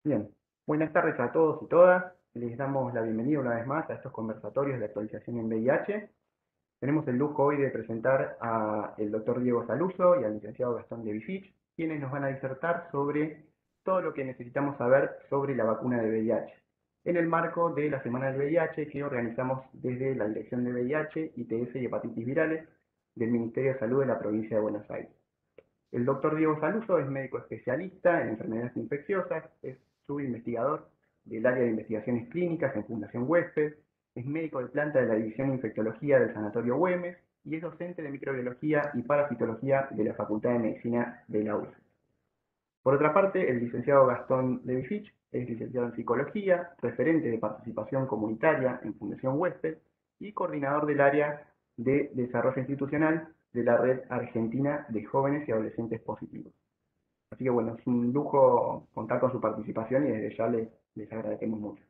Bien, buenas tardes a todos y todas. Les damos la bienvenida una vez más a estos conversatorios de actualización en VIH. Tenemos el lujo hoy de presentar al doctor Diego Saluso y al licenciado Gastón de Vicich, quienes nos van a disertar sobre todo lo que necesitamos saber sobre la vacuna de VIH, en el marco de la Semana del VIH que organizamos desde la Dirección de VIH, ITS y Hepatitis Virales del Ministerio de Salud de la Provincia de Buenos Aires. El doctor Diego Saluso es médico especialista en enfermedades infecciosas, es subinvestigador del área de investigaciones clínicas en Fundación Huésped, es médico de planta de la División de Infectología del Sanatorio Güemes y es docente de microbiología y parasitología de la Facultad de Medicina de la UCE. Por otra parte, el licenciado Gastón Levifich es licenciado en Psicología, referente de participación comunitaria en Fundación Huésped y coordinador del área de desarrollo institucional de la Red Argentina de Jóvenes y Adolescentes Positivos. Así que bueno, es un lujo contar con su participación y desde ya les agradecemos mucho.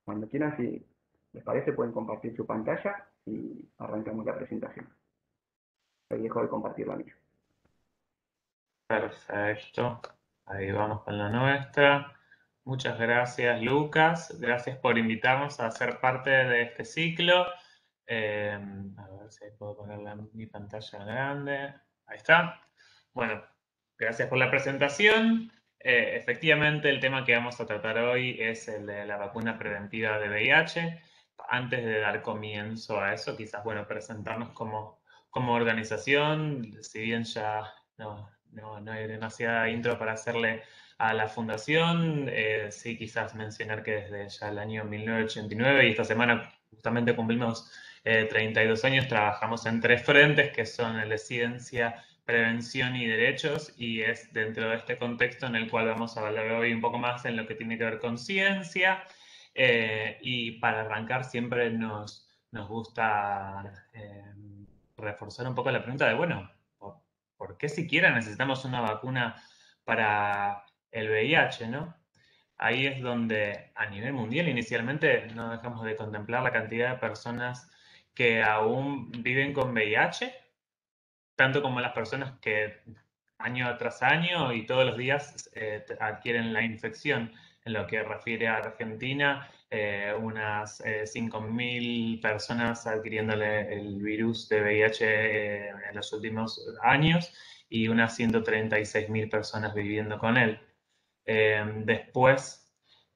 Cuando quieran, si les parece, pueden compartir su pantalla y arrancamos la presentación. Ahí dejo de compartir la mía. Perfecto, ahí vamos con la nuestra. Muchas gracias, Lucas. Gracias por invitarnos a ser parte de este ciclo. A ver si puedo poner mi pantalla grande. Ahí está. Bueno, gracias por la presentación. Efectivamente, el tema que vamos a tratar hoy es el de la vacuna preventiva de VIH. Antes de dar comienzo a eso, quizás, bueno, presentarnos como organización, si bien ya no hay demasiada intro para hacerle a la fundación. Sí, quizás mencionar que desde ya el año 1989 y esta semana justamente cumplimos 32 años, trabajamos en tres frentes que son el de ciencia, prevención y derechos, y es dentro de este contexto en el cual vamos a hablar hoy un poco más en lo que tiene que ver con ciencia. Y para arrancar siempre nos gusta reforzar un poco la pregunta de, bueno, ¿por qué siquiera necesitamos una vacuna para el VIH, ¿no? Ahí es donde a nivel mundial inicialmente no dejamos de contemplar la cantidad de personas que aún viven con VIH, tanto como las personas que año tras año y todos los días adquieren la infección. En lo que refiere a Argentina, unas 5.000 personas adquiriéndole el virus de VIH en los últimos años y unas 136.000 personas viviendo con él. Después,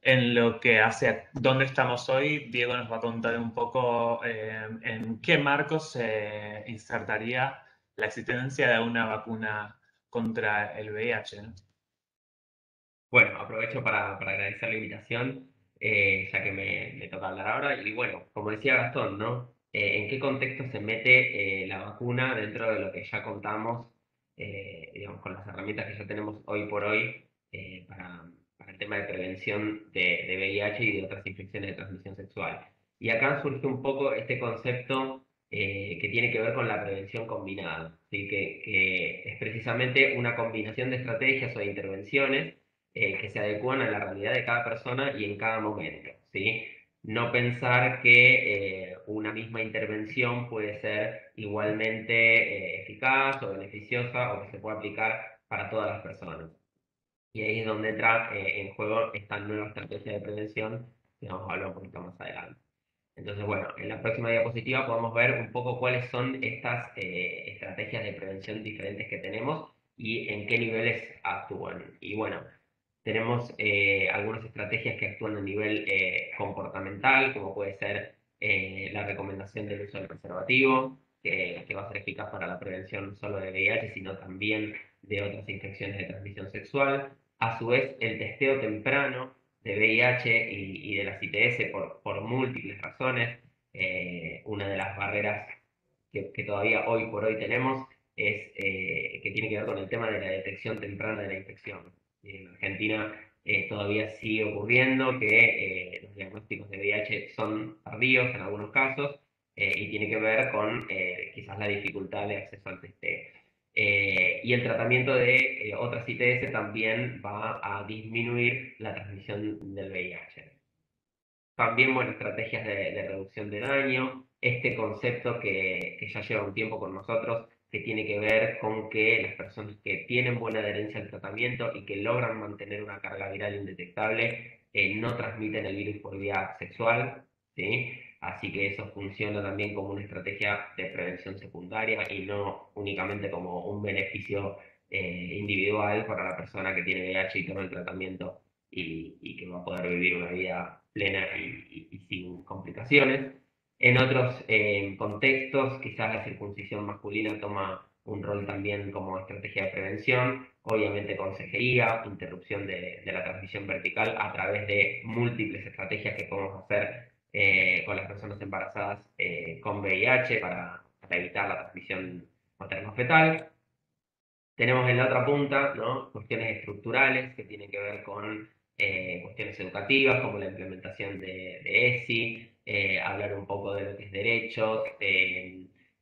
en lo que hace a dónde estamos hoy, Diego nos va a contar un poco en qué marco se insertaría la existencia de una vacuna contra el VIH, ¿no? Bueno, aprovecho para agradecer la invitación, ya que me toca hablar ahora. Y bueno, como decía Gastón, ¿no? ¿En qué contexto se mete la vacuna dentro de lo que ya contamos, digamos, con las herramientas que ya tenemos hoy por hoy para el tema de prevención de VIH y de otras infecciones de transmisión sexual? Y acá surge un poco este concepto que tiene que ver con la prevención combinada, ¿sí? Que es precisamente una combinación de estrategias o de intervenciones que se adecúan a la realidad de cada persona y en cada momento, ¿sí? No pensar que una misma intervención puede ser igualmente eficaz o beneficiosa o que se pueda aplicar para todas las personas. Y ahí es donde entra en juego esta nueva estrategia de prevención que vamos a hablar un poquito más adelante. Entonces, bueno, en la próxima diapositiva podemos ver un poco cuáles son estas estrategias de prevención diferentes que tenemos y en qué niveles actúan. Y bueno, tenemos algunas estrategias que actúan a nivel comportamental, como puede ser la recomendación del uso del preservativo, que va a ser eficaz para la prevención no solo de VIH, sino también de otras infecciones de transmisión sexual. A su vez, el testeo temprano de VIH y de las ITS por múltiples razones. Una de las barreras que todavía hoy por hoy tenemos es que tiene que ver con el tema de la detección temprana de la infección. En Argentina todavía sigue ocurriendo que los diagnósticos de VIH son tardíos en algunos casos y tiene que ver con quizás la dificultad de acceso al testeo. Y el tratamiento de otras ITS también va a disminuir la transmisión del VIH. También, bueno, estrategias de reducción de daño. Este concepto que ya lleva un tiempo con nosotros que tiene que ver con que las personas que tienen buena adherencia al tratamiento y que logran mantener una carga viral indetectable no transmiten el virus por vía sexual, ¿sí? Así que eso funciona también como una estrategia de prevención secundaria y no únicamente como un beneficio individual para la persona que tiene VIH y toma el tratamiento y que va a poder vivir una vida plena y sin complicaciones. En otros contextos, quizás la circuncisión masculina toma un rol también como estrategia de prevención, obviamente consejería, interrupción de la transmisión vertical a través de múltiples estrategias que podemos hacer con las personas embarazadas con VIH para evitar la transmisión materno-fetal. Tenemos en la otra punta, ¿no?, cuestiones estructurales que tienen que ver con cuestiones educativas, como la implementación de ESI, hablar un poco de lo que es derechos,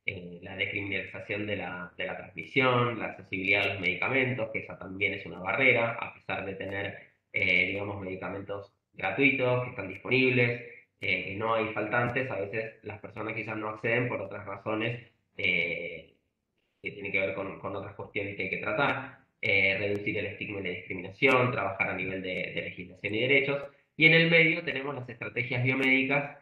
la descriminalización de la transmisión, la accesibilidad a los medicamentos, que esa también es una barrera, a pesar de tener, digamos, medicamentos gratuitos que están disponibles, que no hay faltantes, a veces las personas quizás no acceden por otras razones. Que tiene que ver con otras cuestiones que hay que tratar, reducir el estigma y la discriminación, trabajar a nivel de legislación y derechos. Y en el medio tenemos las estrategias biomédicas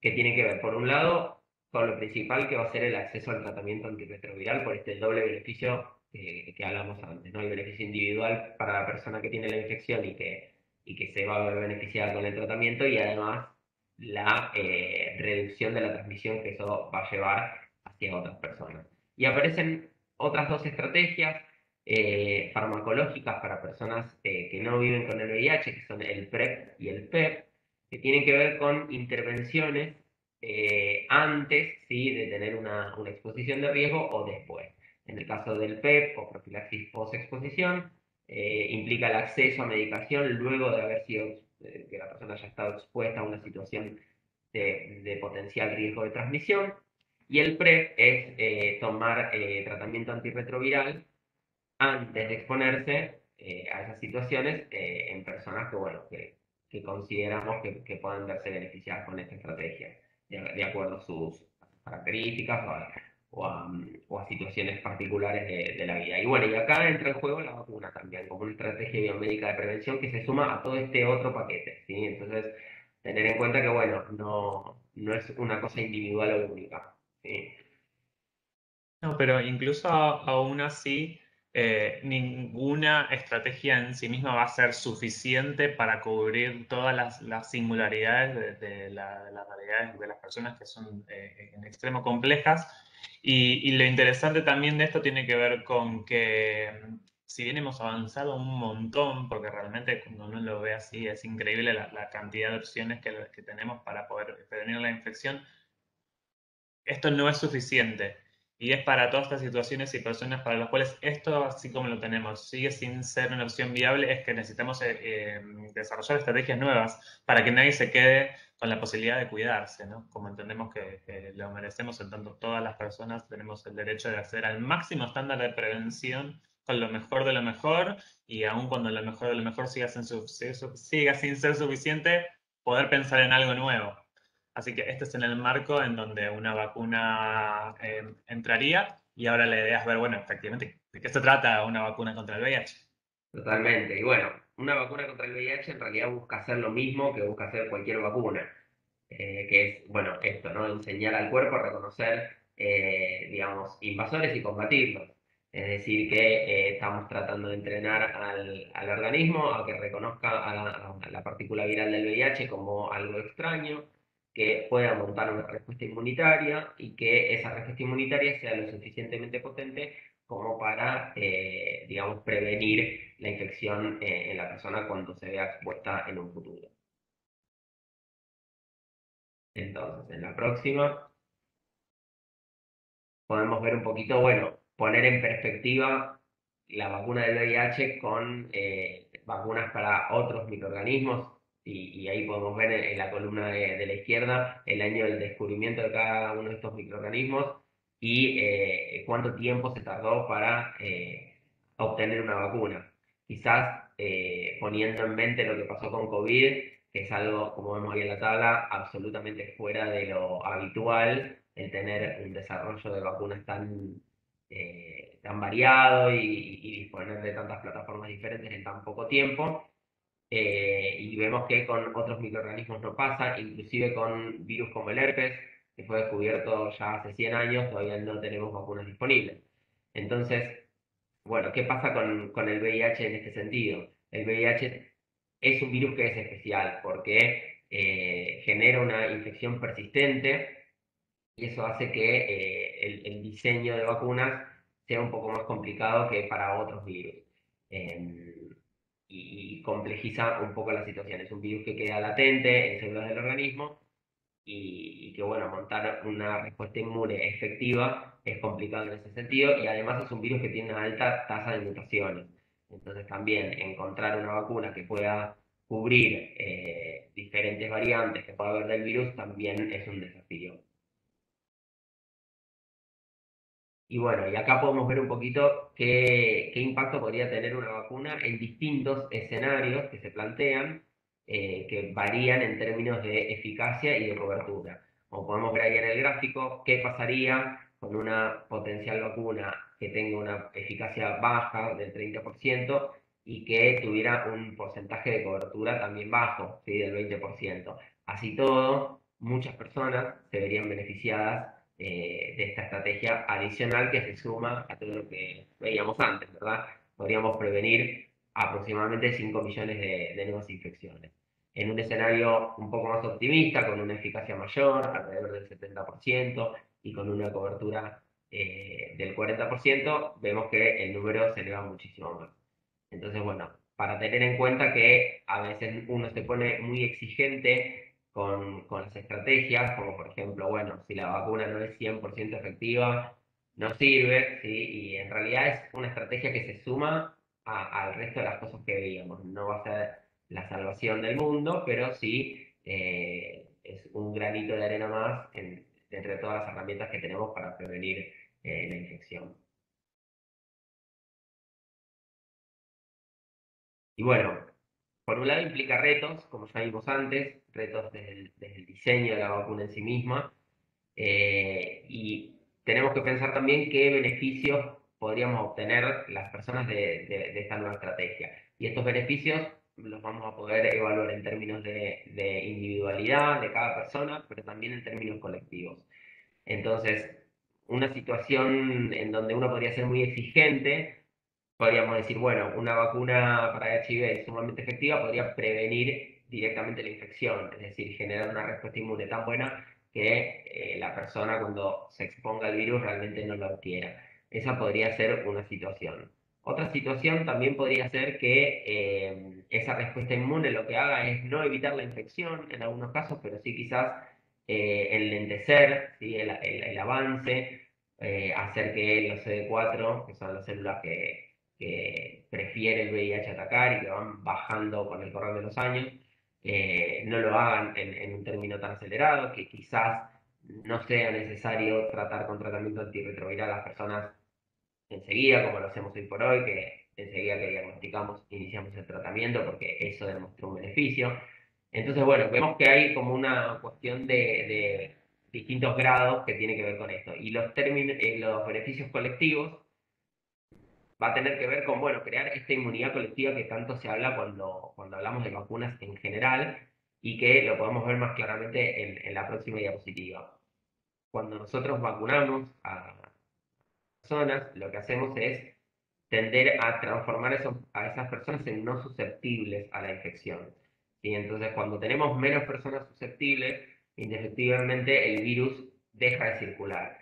que tienen que ver, por un lado, con lo principal que va a ser el acceso al tratamiento antirretroviral por este doble beneficio que hablamos antes, ¿no? El beneficio individual para la persona que tiene la infección y que se va a ver beneficiada con el tratamiento y además la reducción de la transmisión que eso va a llevar hacia otras personas. Y aparecen otras dos estrategias farmacológicas para personas que no viven con el VIH, que son el PrEP y el PEP, que tienen que ver con intervenciones antes, ¿sí?, de tener una exposición de riesgo o después. En el caso del PEP o profilaxis post-exposición, implica el acceso a medicación luego de haber sido, que la persona haya estado expuesta a una situación de potencial riesgo de transmisión. Y el PrEP es tomar tratamiento antirretroviral antes de exponerse a esas situaciones en personas que, bueno, que consideramos que puedan verse beneficiadas con esta estrategia, de acuerdo a sus características o a situaciones particulares de la vida. Y bueno, y acá entra en juego la vacuna también, como una estrategia biomédica de prevención que se suma a todo este otro paquete, ¿sí? Entonces, tener en cuenta que, bueno, no es una cosa individual o única, ¿sí? No, pero incluso aún así, ninguna estrategia en sí misma va a ser suficiente para cubrir todas las singularidades de las realidades de las personas que son en extremo complejas. Y lo interesante también de esto tiene que ver con que, si bien hemos avanzado un montón, porque realmente cuando uno lo ve así es increíble la cantidad de opciones que tenemos para poder prevenir la infección, esto no es suficiente. Y es para todas estas situaciones y personas para las cuales esto, así como lo tenemos, sigue sin ser una opción viable, es que necesitamos desarrollar estrategias nuevas para que nadie se quede con la posibilidad de cuidarse, ¿no? Como entendemos que lo merecemos, en tanto todas las personas tenemos el derecho de acceder al máximo estándar de prevención con lo mejor de lo mejor, y aun cuando lo mejor de lo mejor siga sin ser suficiente, poder pensar en algo nuevo. Así que este es en el marco en donde una vacuna entraría, y ahora la idea es ver, bueno, efectivamente, ¿de qué se trata una vacuna contra el VIH? Totalmente. Y bueno, una vacuna contra el VIH en realidad busca hacer lo mismo que busca hacer cualquier vacuna, que es, bueno, esto, ¿no? Enseñar al cuerpo a reconocer, digamos, invasores y combatirlos. Es decir, que estamos tratando de entrenar al organismo a que reconozca a la partícula viral del VIH como algo extraño, que pueda montar una respuesta inmunitaria y que esa respuesta inmunitaria sea lo suficientemente potente como para, digamos, prevenir la infección en la persona cuando se vea expuesta en un futuro. Entonces, en la próxima podemos ver un poquito, bueno, poner en perspectiva la vacuna del VIH con vacunas para otros microorganismos, y ahí podemos ver en la columna de la izquierda el año del descubrimiento de cada uno de estos microorganismos y cuánto tiempo se tardó para obtener una vacuna. Quizás poniendo en mente lo que pasó con COVID, que es algo, como vemos ahí en la tabla, absolutamente fuera de lo habitual, el tener un desarrollo de vacunas tan variado y disponer de tantas plataformas diferentes en tan poco tiempo. Y vemos que con otros microorganismos no pasa, inclusive con virus como el herpes, que fue descubierto ya hace 100 años, todavía no tenemos vacunas disponibles. Entonces, bueno, ¿qué pasa con el VIH en este sentido? El VIH es un virus que es especial porque genera una infección persistente y eso hace que el diseño de vacunas sea un poco más complicado que para otros virus. Em, y complejiza un poco la situación. Es un virus que queda latente en células del organismo y que, bueno, montar una respuesta inmune efectiva es complicado en ese sentido y además es un virus que tiene una alta tasa de mutaciones. Entonces también encontrar una vacuna que pueda cubrir diferentes variantes que pueda haber del virus también es un desafío. Y bueno, y acá podemos ver un poquito qué impacto podría tener una vacuna en distintos escenarios que se plantean, que varían en términos de eficacia y de cobertura. Como podemos ver ahí en el gráfico, qué pasaría con una potencial vacuna que tenga una eficacia baja del 30% y que tuviera un porcentaje de cobertura también bajo, ¿sí? Del 20%. Así todo, muchas personas se verían beneficiadas de esta estrategia adicional que se suma a todo lo que veíamos antes, ¿verdad? Podríamos prevenir aproximadamente 5 millones de nuevas infecciones. En un escenario un poco más optimista, con una eficacia mayor, alrededor del 70%, y con una cobertura del 40%, vemos que el número se eleva muchísimo más. Entonces, bueno, para tener en cuenta que a veces uno se pone muy exigente con las estrategias, como por ejemplo, bueno, si la vacuna no es 100% efectiva, no sirve, ¿sí? Y en realidad es una estrategia que se suma al resto de las cosas que veíamos. No va a ser la salvación del mundo, pero sí es un granito de arena más entre todas las herramientas que tenemos para prevenir la infección. Y bueno, por un lado implica retos, como ya vimos antes, retos desde el diseño de la vacuna en sí misma, y tenemos que pensar también qué beneficios podríamos obtener las personas de esta nueva estrategia. Y estos beneficios los vamos a poder evaluar en términos de individualidad de cada persona, pero también en términos colectivos. Entonces, una situación en donde uno podría ser muy exigente, podríamos decir, bueno, una vacuna para HIV sumamente efectiva podría prevenir directamente la infección, es decir, generar una respuesta inmune tan buena que la persona cuando se exponga al virus realmente no lo adquiera. Esa podría ser una situación. Otra situación también podría ser que esa respuesta inmune lo que haga es no evitar la infección en algunos casos, pero sí quizás enlentecer, ¿sí? El avance, hacer que los CD4, que son las células que prefiere el VIH atacar y que van bajando con el correr de los años, no lo hagan en un término tan acelerado, que quizás no sea necesario tratar con tratamiento antirretroviral a las personas enseguida, como lo hacemos hoy por hoy, que enseguida que diagnosticamos iniciamos el tratamiento porque eso demostró un beneficio. Entonces, bueno, vemos que hay como una cuestión de distintos grados que tiene que ver con esto. Y los beneficios colectivos va a tener que ver con, bueno, crear esta inmunidad colectiva que tanto se habla cuando hablamos de vacunas en general y que lo podemos ver más claramente en la próxima diapositiva. Cuando nosotros vacunamos a personas, lo que hacemos es tender a transformar a esas personas en no susceptibles a la infección. ¿Sí? Entonces, cuando tenemos menos personas susceptibles, indefectiblemente el virus deja de circular.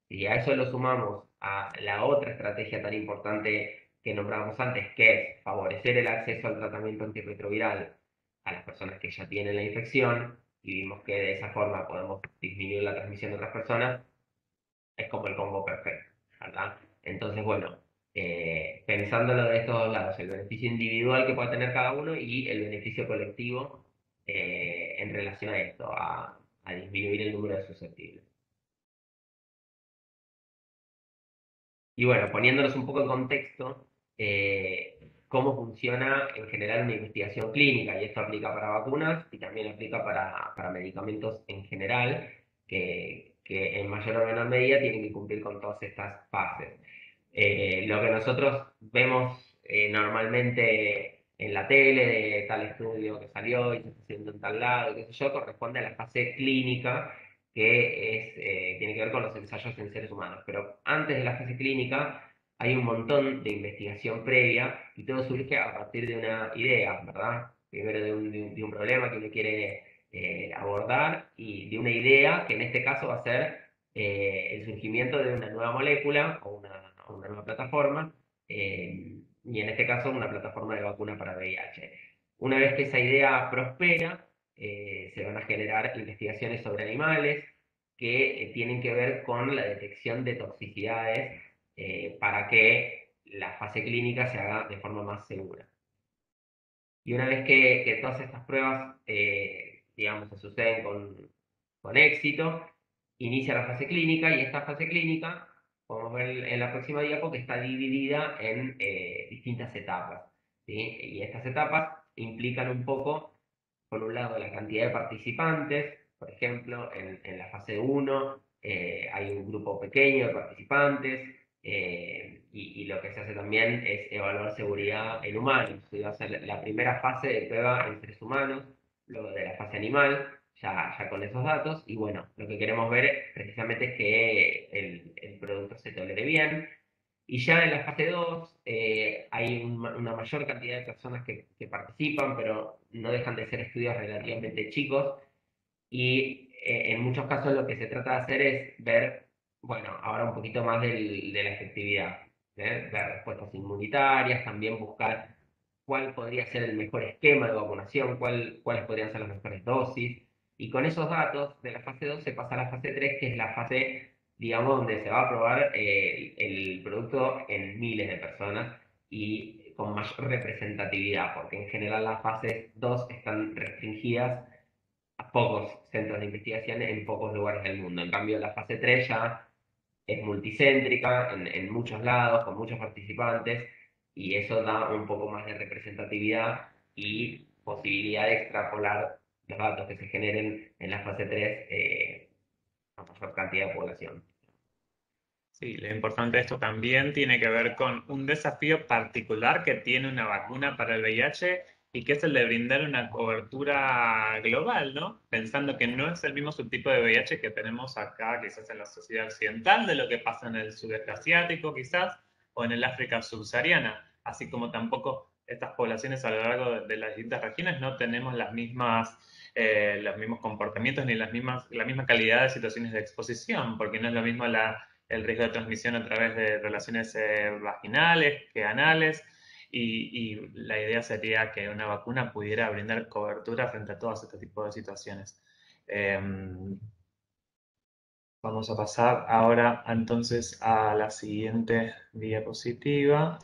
Y a eso lo sumamos a la otra estrategia tan importante que nombramos antes, que es favorecer el acceso al tratamiento antirretroviral a las personas que ya tienen la infección, y vimos que de esa forma podemos disminuir la transmisión de otras personas, es como el combo perfecto, ¿verdad? Entonces, bueno, pensándolo de estos dos lados, el beneficio individual que pueda tener cada uno y el beneficio colectivo en relación a esto, a disminuir el número de susceptibles. Y bueno, poniéndonos un poco en contexto, cómo funciona en general una investigación clínica, y esto aplica para vacunas y también aplica para medicamentos en general, que en mayor o menor medida tienen que cumplir con todas estas fases. Lo que nosotros vemos normalmente en la tele de tal estudio que salió y se está haciendo en tal lado, qué sé yo, corresponde a la fase clínica que tiene que ver con los ensayos en seres humanos. Pero antes de la fase clínica hay un montón de investigación previa y todo surge a partir de una idea, ¿verdad? Primero de un problema que uno quiere abordar y de una idea que en este caso va a ser el surgimiento de una nueva molécula o una nueva plataforma, y en este caso una plataforma de vacuna para VIH. Una vez que esa idea prospera, se van a generar investigaciones sobre animales que tienen que ver con la detección de toxicidades para que la fase clínica se haga de forma más segura. Y una vez que todas estas pruebas, digamos, se suceden con éxito, inicia la fase clínica y esta fase clínica, podemos ver en la próxima diapo, que está dividida en distintas etapas, ¿sí? Y estas etapas implican un poco, por un lado, la cantidad de participantes. Por ejemplo, en la fase 1 hay un grupo pequeño de participantes, y lo que se hace también es evaluar seguridad en humanos. Va a ser la primera fase de prueba en seres humanos, luego de la fase animal, ya con esos datos. Y bueno, lo que queremos ver precisamente es que el producto se tolere bien. Y ya en la fase 2 hay una mayor cantidad de personas que participan, pero no dejan de ser estudios relativamente chicos. Y en muchos casos lo que se trata de hacer es ver, bueno, ahora un poquito más de la efectividad, ver respuestas inmunitarias, también buscar cuál podría ser el mejor esquema de vacunación, cuáles podrían ser las mejores dosis. Y con esos datos de la fase 2 se pasa a la fase 3, que es la fase, digamos, donde se va a probar el producto en miles de personas y con mayor representatividad, porque en general las fases 2 están restringidas a pocos centros de investigación en pocos lugares del mundo. En cambio, la fase 3 ya es multicéntrica en muchos lados, con muchos participantes, y eso da un poco más de representatividad y posibilidad de extrapolar los datos que se generen en la fase 3 a mayor cantidad de población. Sí, lo importante de esto también tiene que ver con un desafío particular que tiene una vacuna para el VIH y que es el de brindar una cobertura global, ¿no? Pensando que no es el mismo subtipo de VIH que tenemos acá, quizás en la sociedad occidental, de lo que pasa en el sudeste asiático, quizás, o en el África subsahariana, así como tampoco estas poblaciones a lo largo de las distintas regiones no tenemos las mismas los mismos comportamientos ni la misma calidad de situaciones de exposición, porque no es lo mismo el riesgo de transmisión a través de relaciones vaginales que anales, y la idea sería que una vacuna pudiera brindar cobertura frente a todos este tipo de situaciones. Vamos a pasar ahora entonces a la siguiente diapositiva,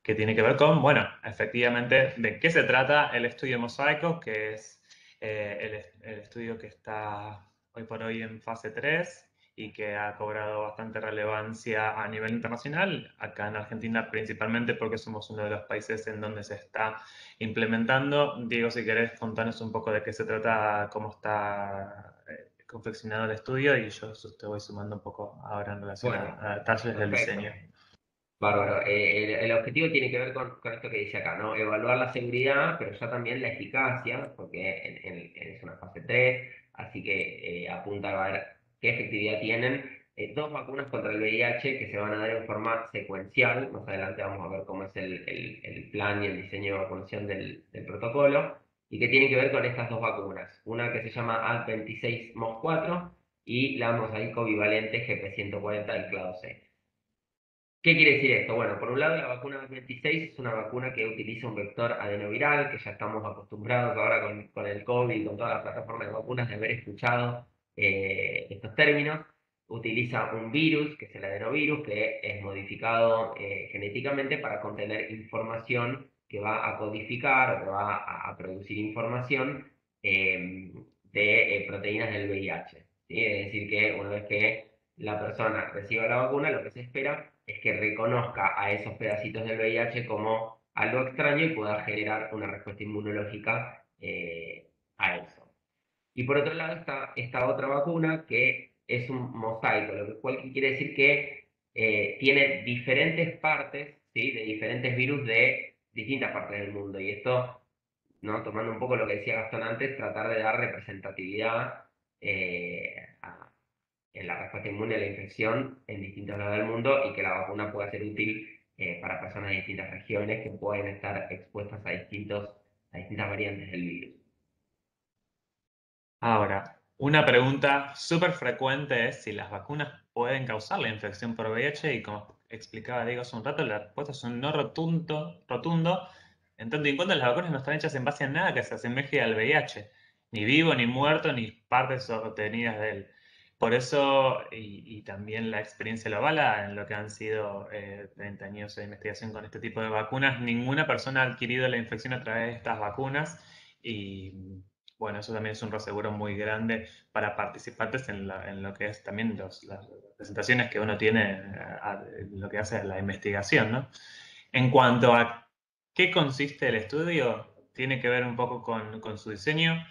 que tiene que ver con, bueno, efectivamente, de qué se trata el estudio Mosaico, que es el estudio que está hoy por hoy en fase 3 y que ha cobrado bastante relevancia a nivel internacional, acá en Argentina principalmente porque somos uno de los países en donde se está implementando. Diego, si querés contarnos un poco de qué se trata, cómo está confeccionado el estudio, y yo te voy sumando un poco ahora en relación Bueno, a detalles del perfecto. diseño. Bárbaro. El objetivo tiene que ver con esto que dice acá, ¿no? Evaluar la seguridad, pero ya también la eficacia, porque es una fase 3, así que apunta a ver qué efectividad tienen dos vacunas contra el VIH que se van a dar en forma secuencial. Más adelante vamos a ver cómo es el plan y el diseño de vacunación del protocolo, y que tiene que ver con estas dos vacunas. Una que se llama AD26-MOS4 y la mosaico bivalente GP140 del clado C. ¿Qué quiere decir esto? Bueno, por un lado, la vacuna 26 es una vacuna que utiliza un vector adenoviral, que ya estamos acostumbrados ahora con el COVID y con todas las plataformas de vacunas de haber escuchado estos términos. Utiliza un virus, que es el adenovirus, que es modificado genéticamente para contener información que va a codificar o que va a producir información de proteínas del VIH. ¿Sí? Es decir, que una vez que la persona reciba la vacuna, lo que se espera es que reconozca a esos pedacitos del VIH como algo extraño y pueda generar una respuesta inmunológica a eso. Y por otro lado está esta otra vacuna que es un mosaico, lo cual quiere decir que tiene diferentes partes, ¿sí? De diferentes virus de distintas partes del mundo. Y esto, ¿no? Tomando un poco lo que decía Gastón antes, tratar de dar representatividad en la respuesta inmune a la infección en distintos lados del mundo y que la vacuna pueda ser útil para personas de distintas regiones que pueden estar expuestas a distintas variantes del virus. Ahora, una pregunta súper frecuente es si las vacunas pueden causar la infección por VIH y como explicaba Diego hace un rato, la respuesta es un no rotundo, en tanto y en cuanto las vacunas no están hechas en base a nada que se asemeje al VIH, ni vivo, ni muerto, ni partes obtenidas de él. Por eso, y también la experiencia lo avala, en lo que han sido 30 años de investigación con este tipo de vacunas, ninguna persona ha adquirido la infección a través de estas vacunas y bueno, eso también es un reaseguro muy grande para participantes en lo que es también las presentaciones que uno tiene en lo que hace la investigación, ¿no? En cuanto a qué consiste el estudio, tiene que ver un poco con su diseño.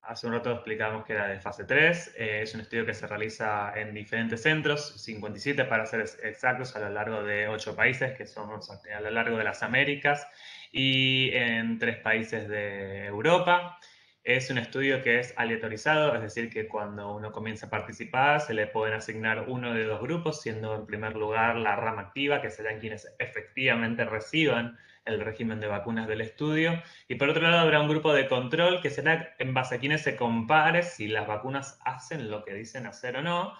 Hace un rato explicamos que era de fase 3, es un estudio que se realiza en diferentes centros, 57 para ser exactos, a lo largo de 8 países, que son a lo largo de las Américas, y en 3 países de Europa. Es un estudio que es aleatorizado, es decir, que cuando uno comienza a participar se le pueden asignar uno de 2 grupos, siendo en primer lugar la rama activa, que serán quienes efectivamente reciban el régimen de vacunas del estudio, y por otro lado habrá un grupo de control que será en base a quienes se compare si las vacunas hacen lo que dicen hacer o no,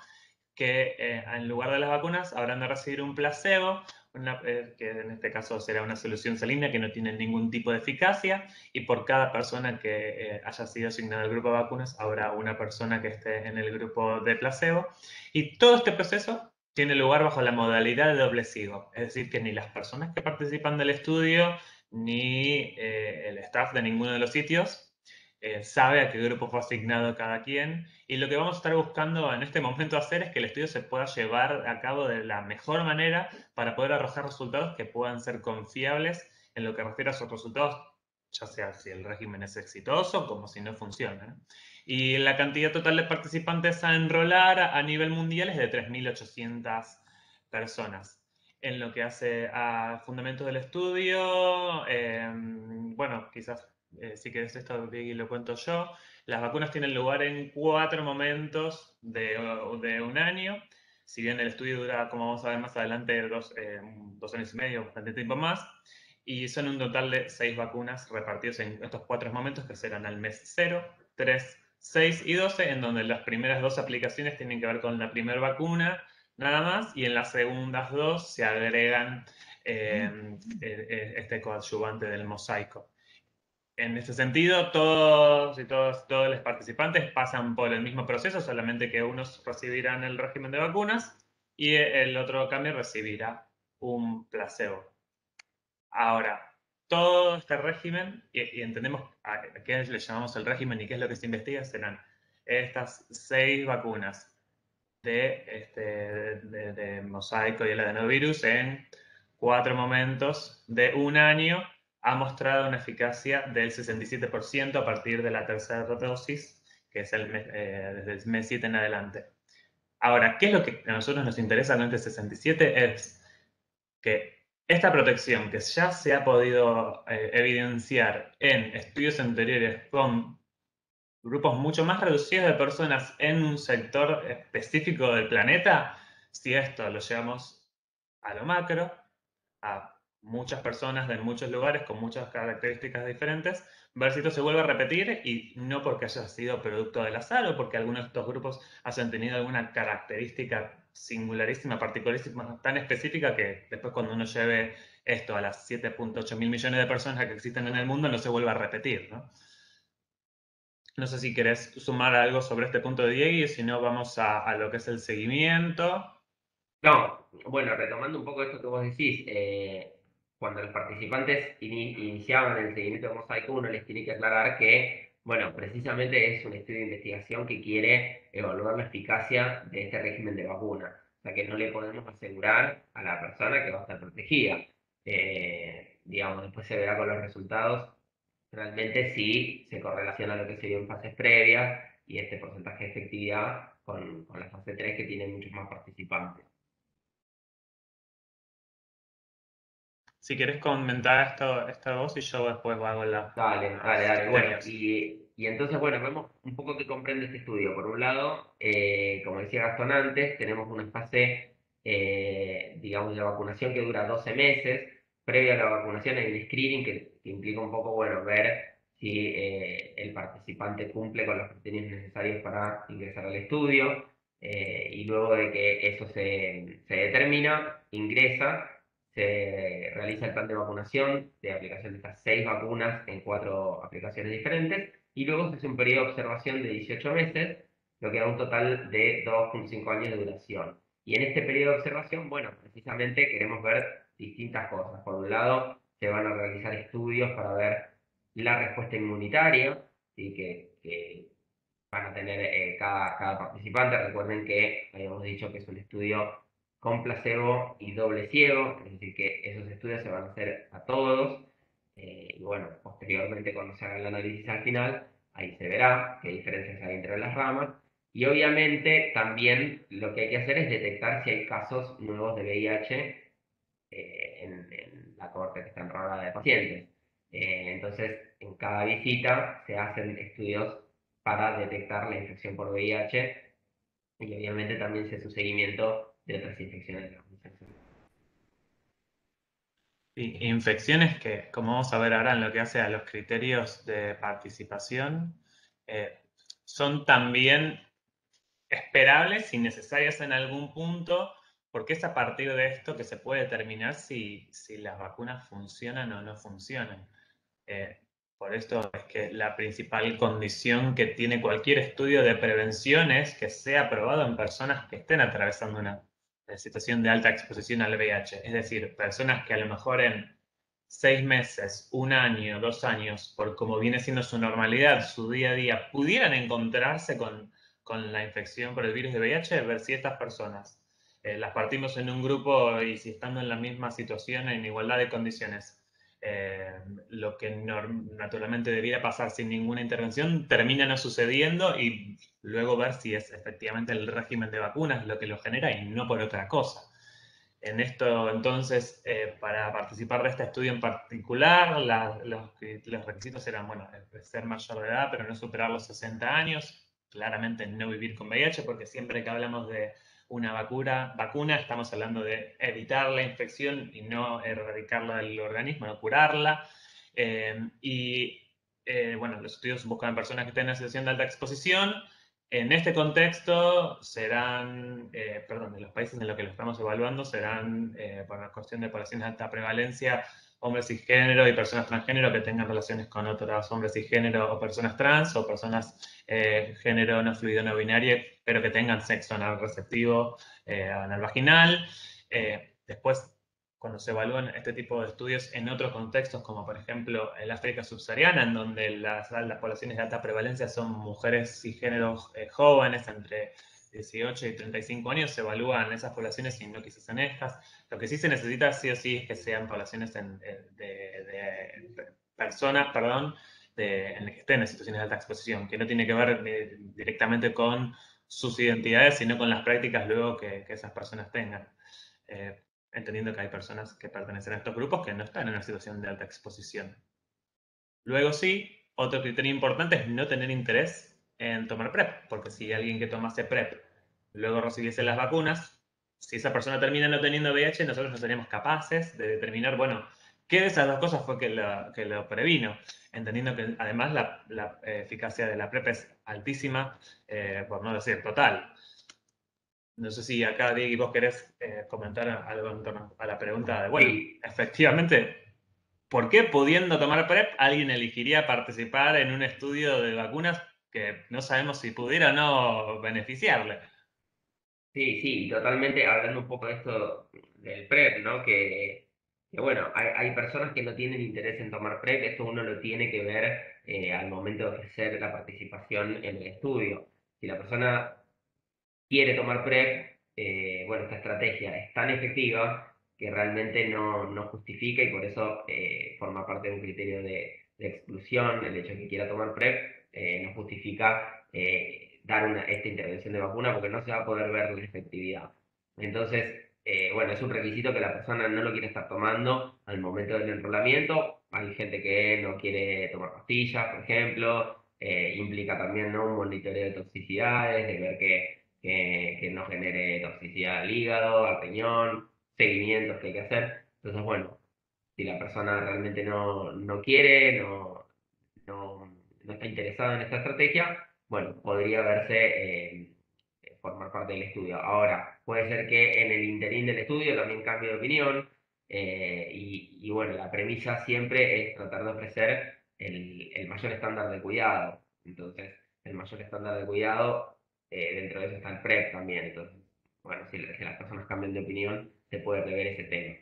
que en lugar de las vacunas habrán de recibir un placebo, que en este caso será una solución salina que no tiene ningún tipo de eficacia, y por cada persona que haya sido asignada al grupo de vacunas habrá una persona que esté en el grupo de placebo, y todo este proceso tiene lugar bajo la modalidad de doble ciego, es decir, que ni las personas que participan del estudio ni el staff de ninguno de los sitios sabe a qué grupo fue asignado cada quien, y lo que vamos a estar buscando en este momento hacer es que el estudio se pueda llevar a cabo de la mejor manera para poder arrojar resultados que puedan ser confiables en lo que refiere a sus resultados, ya sea si el régimen es exitoso como si no funciona. Y la cantidad total de participantes a enrolar a nivel mundial es de 3.800 personas. En lo que hace a fundamentos del estudio, bueno, quizás si querés esto y lo cuento yo, las vacunas tienen lugar en 4 momentos de un año. Si bien el estudio dura, como vamos a ver más adelante, 2 años y medio, bastante tiempo más. Y son un total de 6 vacunas repartidas en estos 4 momentos, que serán al mes 0, 3, 6 y 12, en donde las primeras 2 aplicaciones tienen que ver con la primera vacuna, nada más, y en las segundas 2 se agregan este coadyuvante del mosaico. En este sentido, todos los participantes pasan por el mismo proceso, solamente que unos recibirán el régimen de vacunas y el otro cambio recibirá un placebo. Ahora, todo este régimen, y entendemos a qué le llamamos el régimen y qué es lo que se investiga, serán estas 6 vacunas de mosaico y el adenovirus en 4 momentos de un año ha mostrado una eficacia del 67% a partir de la tercera dosis, que es desde el mes 7 en adelante. Ahora, ¿qué es lo que a nosotros nos interesa con este 67? Es que esta protección que ya se ha podido evidenciar en estudios anteriores con grupos mucho más reducidos de personas en un sector específico del planeta, si esto lo llevamos a lo macro, a muchas personas de muchos lugares con muchas características diferentes, ver si esto se vuelve a repetir, y no porque haya sido producto del azar o porque algunos de estos grupos hayan tenido alguna característica singularísima, particularísima, tan específica que después cuando uno lleve esto a las 7.8 mil millones de personas que existen en el mundo no se vuelva a repetir, ¿no? No sé si querés sumar algo sobre este punto de Diego y si no vamos a lo que es el seguimiento. No, bueno, retomando un poco esto que vos decís, cuando los participantes iniciaban el seguimiento de Mosaico, uno les tiene que aclarar que, bueno, precisamente es un estudio de investigación que quiere evaluar la eficacia de este régimen de vacuna. O sea, que no le podemos asegurar a la persona que va a estar protegida. Digamos, después se verá con los resultados realmente si se correlaciona lo que se vio en fases previas y este porcentaje de efectividad con la fase 3 que tiene muchos más participantes. Si querés comentar esta voz y yo después hago los Dale. Bueno, criterios. y entonces, bueno, vemos un poco qué comprende este estudio. Por un lado, como decía Gastón antes, tenemos una fase, digamos, de vacunación que dura 12 meses. Previo a la vacunación hay un screening que implica un poco, bueno, ver si el participante cumple con los criterios necesarios para ingresar al estudio. Y luego de que eso se determina, ingresa, se realiza el plan de vacunación de aplicación de estas 6 vacunas en 4 aplicaciones diferentes y luego se hace un periodo de observación de 18 meses, lo que da un total de 2,5 años de duración. Y en este periodo de observación, bueno, precisamente queremos ver distintas cosas. Por un lado, se van a realizar estudios para ver la respuesta inmunitaria, ¿sí? que van a tener cada participante. Recuerden que habíamos dicho que es un estudio con placebo y doble ciego, es decir, que esos estudios se van a hacer a todos. Y bueno, posteriormente cuando se haga el análisis al final, ahí se verá qué diferencias hay entre las ramas. Y obviamente también lo que hay que hacer es detectar si hay casos nuevos de VIH en la cohorte que está enrolada de pacientes. Entonces, en cada visita se hacen estudios para detectar la infección por VIH y obviamente también se hace su seguimiento de otras infecciones de transmisión. Y infecciones que, como vamos a ver ahora en lo que hace a los criterios de participación, eh, son también esperables y necesarias en algún punto, porque es a partir de esto que se puede determinar si las vacunas funcionan o no funcionan. Eh, por esto es que la principal condición que tiene cualquier estudio de prevención es que sea aprobado en personas que estén atravesando una situación de alta exposición al VIH. Es decir, personas que a lo mejor en 6 meses, 1 año, 2 años, por como viene siendo su normalidad, su día a día, pudieran encontrarse con la infección por el virus de VIH, ver si estas personas las partimos en un grupo y si estando en la misma situación, en igualdad de condiciones, lo que naturalmente debiera pasar sin ninguna intervención termina no sucediendo y luego ver si es efectivamente el régimen de vacunas lo que lo genera y no por otra cosa. En esto, entonces, para participar de este estudio en particular, los requisitos eran, bueno, ser mayor de edad, pero no superar los 60 años, claramente no vivir con VIH, porque siempre que hablamos de una vacuna estamos hablando de evitar la infección y no erradicarla del organismo, no curarla. Bueno, los estudios buscan personas que estén en situación de alta exposición. En este contexto serán, perdón, en los países en los que lo estamos evaluando serán, por la cuestión de poblaciones de alta prevalencia, hombres cisgénero y personas transgénero que tengan relaciones con otros hombres cisgénero o personas trans o personas género no fluido no binario, pero que tengan sexo anal receptivo, anal vaginal. Después, cuando se evalúan este tipo de estudios en otros contextos, como por ejemplo el África subsahariana, en donde las poblaciones de alta prevalencia son mujeres cisgéneros jóvenes, entre 18 y 35 años, se evalúan esas poblaciones y no quizás en estas. Lo que sí se necesita sí o sí es que sean poblaciones de personas, perdón, en las que estén en situaciones de alta exposición, que no tiene que ver directamente con sus identidades, sino con las prácticas luego que esas personas tengan. Entendiendo que hay personas que pertenecen a estos grupos que no están en una situación de alta exposición. Luego sí, otro criterio importante es no tener interés en tomar PrEP, porque si alguien que tomase PrEP luego recibiese las vacunas, si esa persona termina no teniendo VIH, nosotros no seríamos capaces de determinar, bueno, qué de esas dos cosas fue que lo previno, entendiendo que además la eficacia de la PrEP es altísima, por no decir total. No sé si acá, Diego, vos querés comentar algo en torno a la pregunta de, bueno, Sí, efectivamente, ¿por qué pudiendo tomar PrEP alguien elegiría participar en un estudio de vacunas que no sabemos si pudiera o no beneficiarle? sí, totalmente hablando un poco de esto del PrEP, ¿no? Que bueno, hay personas que no tienen interés en tomar PrEP, esto uno lo tiene que ver al momento de ofrecer la participación en el estudio. Si la persona quiere tomar PrEP, bueno, esta estrategia es tan efectiva que realmente no justifica y por eso forma parte de un criterio de exclusión. El hecho de que quiera tomar PrEP no justifica dar esta intervención de vacuna porque no se va a poder ver la efectividad. Entonces, bueno, es un requisito que la persona no lo quiere estar tomando al momento del enrolamiento. Hay gente que no quiere tomar pastillas, por ejemplo. Implica también, ¿no?, un monitoreo de toxicidades, de ver que no genere toxicidad al hígado, al riñón, seguimientos que hay que hacer. Entonces, bueno, si la persona realmente no quiere, no está interesada en esta estrategia, bueno, podría verse formar parte del estudio. Ahora, puede ser que en el interín del estudio también cambie de opinión, y bueno, la premisa siempre es tratar de ofrecer el mayor estándar de cuidado. Entonces, el mayor estándar de cuidado, dentro de eso está el PrEP también. Entonces, bueno, si las personas cambian de opinión, se puede rever ese tema.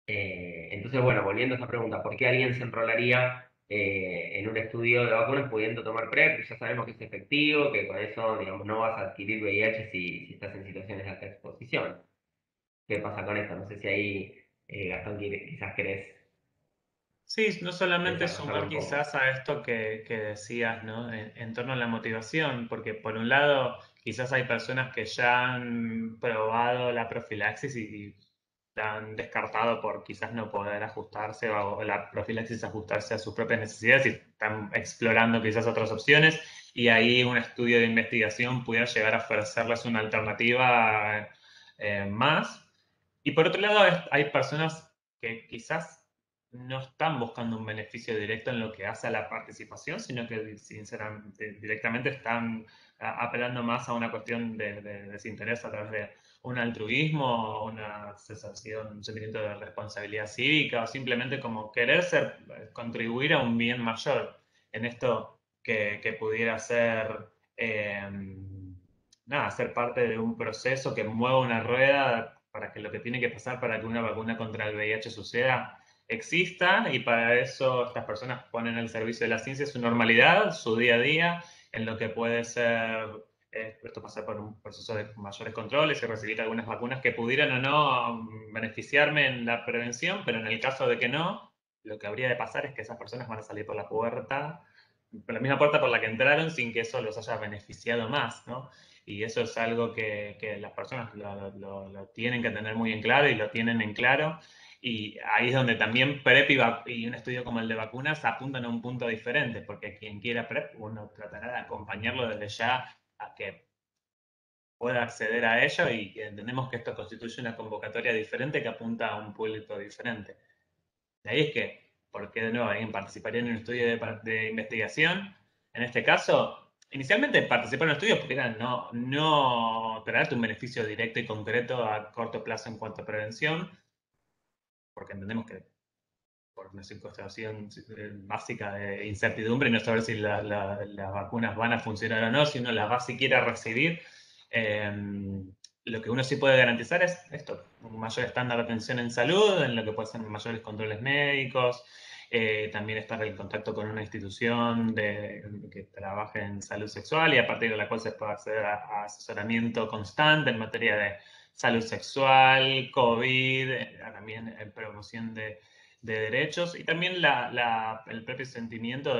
Entonces, bueno, volviendo a esa pregunta, ¿por qué alguien se enrolaría en un estudio de vacunas pudiendo tomar PrEP? Ya sabemos que es efectivo, que con eso, digamos, no vas a adquirir VIH si estás en situaciones de alta exposición. ¿Qué pasa con esto? No sé si ahí, Gastón, quizás querés Sí, no solamente desarrollarlo sumar un poco. quizás a esto que decías, ¿no? En torno a la motivación, porque por un lado quizás hay personas que ya han probado la profilaxis y la han descartado por quizás no poder ajustarse o la profilaxis ajustarse a sus propias necesidades y están explorando quizás otras opciones y ahí un estudio de investigación pudiera llegar a ofrecerles una alternativa más. Y por otro lado hay personas que quizás no están buscando un beneficio directo en lo que hace a la participación, sino que sinceramente directamente están apelando más a una cuestión de desinterés a través de un altruismo, una sensación, un sentimiento de responsabilidad cívica o simplemente como querer contribuir a un bien mayor en esto que pudiera ser, nada, ser parte de un proceso que mueva una rueda para que lo que tiene que pasar para que una vacuna contra el VIH suceda exista y para eso estas personas ponen al servicio de la ciencia su normalidad, su día a día, en lo que puede ser esto pasar por un proceso de mayores controles y recibir algunas vacunas que pudieran o no beneficiarme en la prevención, pero en el caso de que no, lo que habría de pasar es que esas personas van a salir por la misma puerta por la que entraron sin que eso los haya beneficiado más, ¿no? Y eso es algo que las personas lo tienen que tener muy en claro y lo tienen en claro. Y ahí es donde también PrEP y un estudio como el de vacunas apuntan a un punto diferente, porque quien quiera PrEP, uno tratará de acompañarlo desde ya a que pueda acceder a ello y entendemos que esto constituye una convocatoria diferente que apunta a un público diferente. De ahí es que, ¿por qué de nuevo alguien participaría en un estudio de investigación? En este caso, inicialmente participar en un estudio porque era no traerte un beneficio directo y concreto a corto plazo en cuanto a prevención, porque entendemos que por una situación básica de incertidumbre y no saber si las vacunas van a funcionar o no, si uno las va siquiera a recibir. Eh, lo que uno sí puede garantizar es esto, un mayor estándar de atención en salud, en lo que pueden ser mayores controles médicos, también estar en contacto con una institución que trabaje en salud sexual y a partir de la cual se pueda acceder a asesoramiento constante en materia de salud sexual, COVID, también en promoción de derechos y también el propio sentimiento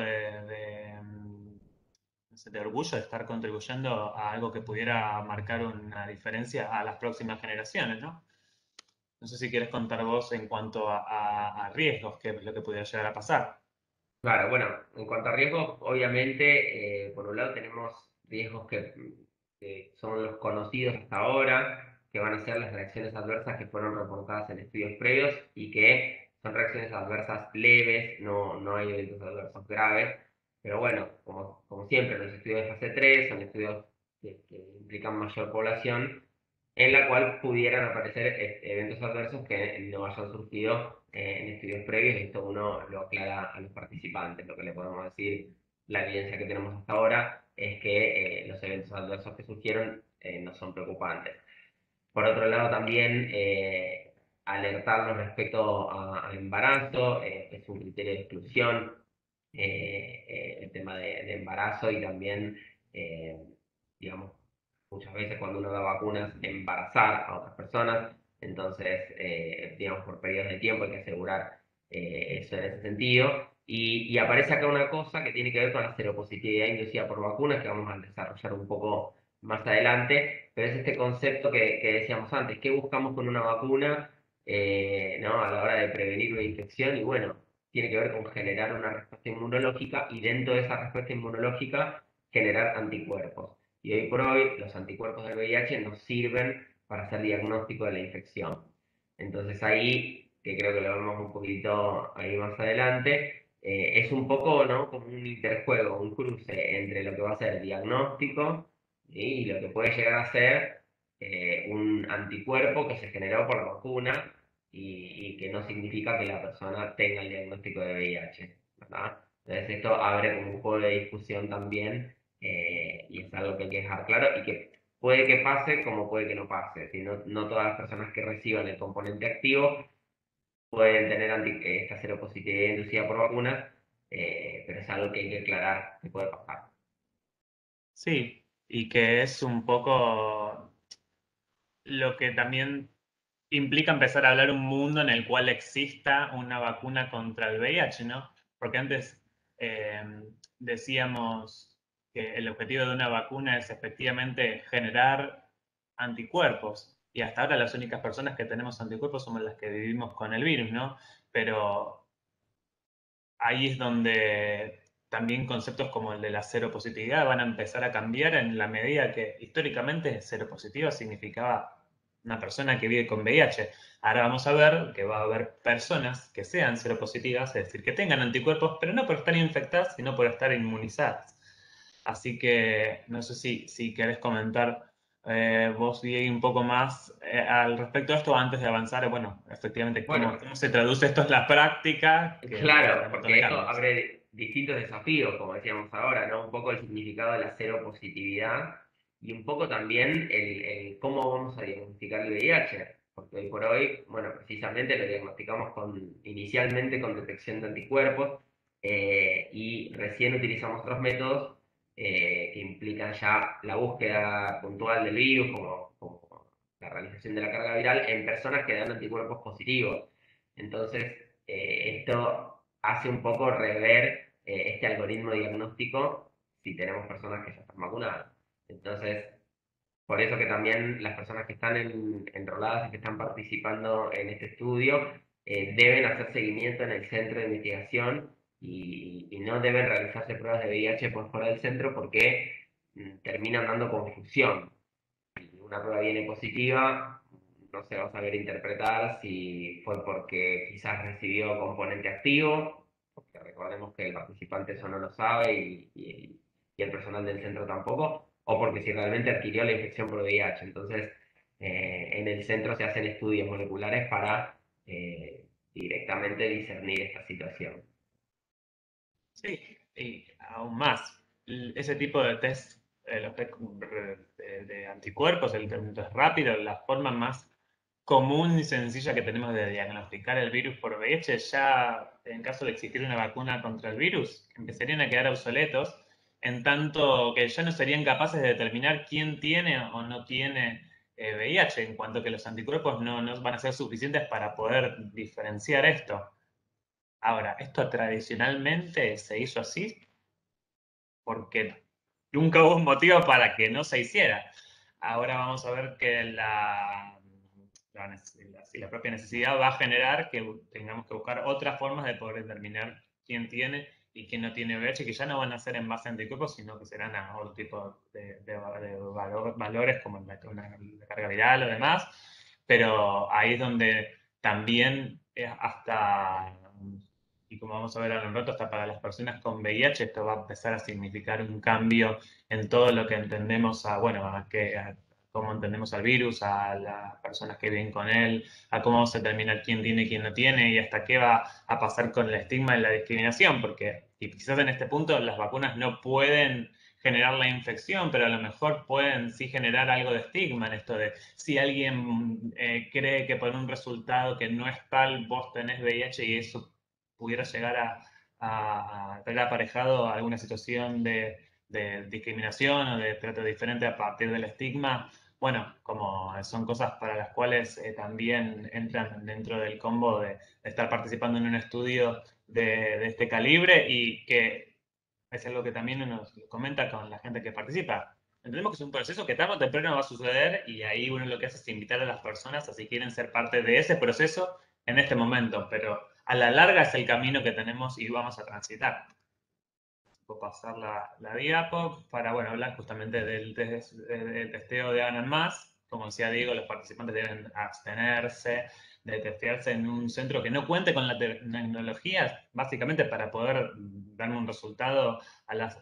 no sé, de orgullo de estar contribuyendo a algo que pudiera marcar una diferencia a las próximas generaciones, ¿no? No sé si quieres contar vos en cuanto a riesgos, qué es lo que pudiera llegar a pasar. Claro, bueno, en cuanto a riesgos, obviamente, por un lado tenemos riesgos que son los conocidos hasta ahora, que van a ser las reacciones adversas que fueron reportadas en estudios previos y que son reacciones adversas leves, no hay eventos adversos graves, pero bueno, como siempre, los estudios de fase 3 son estudios que implican mayor población, en la cual pudieran aparecer eventos adversos que no hayan surgido en estudios previos, y esto uno lo aclara a los participantes. Lo que le podemos decir, la evidencia que tenemos hasta ahora, es que los eventos adversos que surgieron no son preocupantes. Por otro lado, también alertarnos respecto a embarazo, es un criterio de exclusión, el tema de embarazo y también, eh, digamos, muchas veces cuando uno da vacunas, embarazar a otras personas. Entonces, digamos, por periodos de tiempo hay que asegurar eso en ese sentido. Y aparece acá una cosa que tiene que ver con la seropositividad inducida por vacunas, que vamos a desarrollar un poco más adelante, pero es este concepto que decíamos antes, ¿qué buscamos con una vacuna, ¿no? A la hora de prevenir una infección? Y bueno, tiene que ver con generar una respuesta inmunológica y dentro de esa respuesta inmunológica generar anticuerpos. Y hoy por hoy los anticuerpos del VIH nos sirven para hacer diagnóstico de la infección. Entonces ahí, que creo que lo vemos un poquito ahí más adelante, es un poco, ¿no? Como un interjuego, un cruce entre lo que va a ser diagnóstico, ¿sí? Y lo que puede llegar a ser un anticuerpo que se generó por la vacuna y que no significa que la persona tenga el diagnóstico de VIH, ¿verdad? Entonces esto abre como un juego de discusión también y es algo que hay que dejar claro y que puede que pase como puede que no pase. Si no, no todas las personas que reciban el componente activo pueden tener esta seropositividad inducida por vacunas, pero es algo que hay que aclarar que puede pasar. Sí, y que es un poco lo que también implica empezar a hablar un mundo en el cual exista una vacuna contra el VIH, ¿no? Porque antes eh, decíamos que el objetivo de una vacuna es efectivamente generar anticuerpos. Y hasta ahora las únicas personas que tenemos anticuerpos somos las que vivimos con el virus, ¿no? Pero ahí es donde también conceptos como el de la seropositividad van a empezar a cambiar en la medida que históricamente seropositiva significaba una persona que vive con VIH. Ahora vamos a ver que va a haber personas que sean seropositivas, es decir, que tengan anticuerpos, pero no por estar infectadas, sino por estar inmunizadas. Así que no sé si querés comentar vos, Diego, un poco más al respecto de esto antes de avanzar. Bueno, efectivamente, Bueno, cómo se traduce esto en la práctica, que va a traer claro, un montón de porque esto cambios. abre distintos desafíos, como decíamos ahora, ¿no? Un poco el significado de la seropositividad y un poco también el cómo vamos a diagnosticar el VIH, porque hoy por hoy, bueno, precisamente lo diagnosticamos inicialmente con detección de anticuerpos y recién utilizamos otros métodos que implican ya la búsqueda puntual del virus, como la realización de la carga viral en personas que dan anticuerpos positivos. Entonces, esto hace un poco rever este algoritmo diagnóstico si tenemos personas que ya están vacunadas. Entonces, por eso que también las personas que están enroladas y que están participando en este estudio deben hacer seguimiento en el centro de investigación y no deben realizarse pruebas de VIH por fuera del centro porque terminan dando confusión. Una prueba viene positiva, no se va a saber interpretar si fue porque quizás recibió componente activo, porque recordemos que el participante eso no lo sabe y el personal del centro tampoco, o porque si realmente adquirió la infección por VIH. Entonces, en el centro se hacen estudios moleculares para directamente discernir esta situación. Sí, y aún más, ese tipo de test, los test de anticuerpos, el test rápido, la forma más común y sencilla que tenemos de diagnosticar el virus por VIH, ya en caso de existir una vacuna contra el virus, empezarían a quedar obsoletos, en tanto que ya no serían capaces de determinar quién tiene o no tiene VIH, en cuanto que los anticuerpos no van a ser suficientes para poder diferenciar esto. Ahora, esto tradicionalmente se hizo así porque nunca hubo un motivo para que no se hiciera. Ahora vamos a ver que la propia necesidad va a generar que tengamos que buscar otras formas de poder determinar quién tiene y quién no tiene VIH, que ya no van a ser en base a anticuerpos, sino que serán a otro tipo de valores como la carga viral o demás. Pero ahí es donde también hasta y como vamos a ver ahora en un rato, hasta para las personas con VIH, esto va a empezar a significar un cambio en todo lo que entendemos bueno, a cómo entendemos al virus, a las personas que viven con él, a cómo vamos a determinar quién tiene y quién no tiene, y hasta qué va a pasar con el estigma y la discriminación, porque y quizás en este punto las vacunas no pueden generar la infección, pero a lo mejor pueden sí generar algo de estigma en esto de si alguien cree que por un resultado que no es tal, vos tenés VIH y eso pudiera llegar a tener aparejado alguna situación de discriminación o de trato diferente a partir del estigma, bueno, como son cosas para las cuales también entran dentro del combo de estar participando en un estudio de este calibre y que es algo que también uno comenta con la gente que participa. entendemos que es un proceso que tarde o temprano va a suceder y ahí uno lo que hace es invitar a las personas a si quieren ser parte de ese proceso en este momento, pero a la larga es el camino que tenemos y vamos a transitar. Puedo pasar la diapo para, bueno, hablar justamente del testeo de Hagan Más. Como decía Diego, los participantes deben abstenerse de testearse en un centro que no cuente con la tecnología, básicamente para poder darme un resultado a la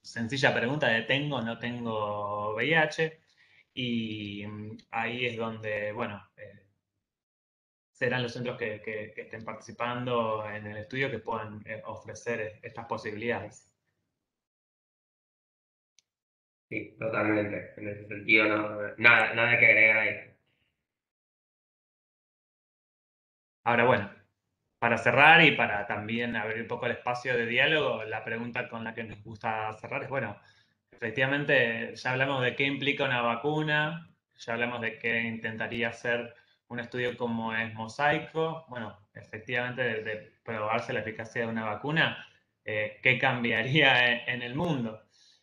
sencilla pregunta de ¿tengo o no tengo VIH? Y ahí es donde, bueno, serán los centros que estén participando en el estudio que puedan ofrecer estas posibilidades. Sí, totalmente. En ese sentido, nada que agregar a eso. Ahora, bueno, para cerrar y para también abrir un poco el espacio de diálogo, la pregunta con la que nos gusta cerrar es, bueno, efectivamente ya hablamos de qué implica una vacuna, ya hablamos de qué intentaría hacer un estudio como es Mosaico, bueno, efectivamente de probarse la eficacia de una vacuna, ¿qué cambiaría en el mundo?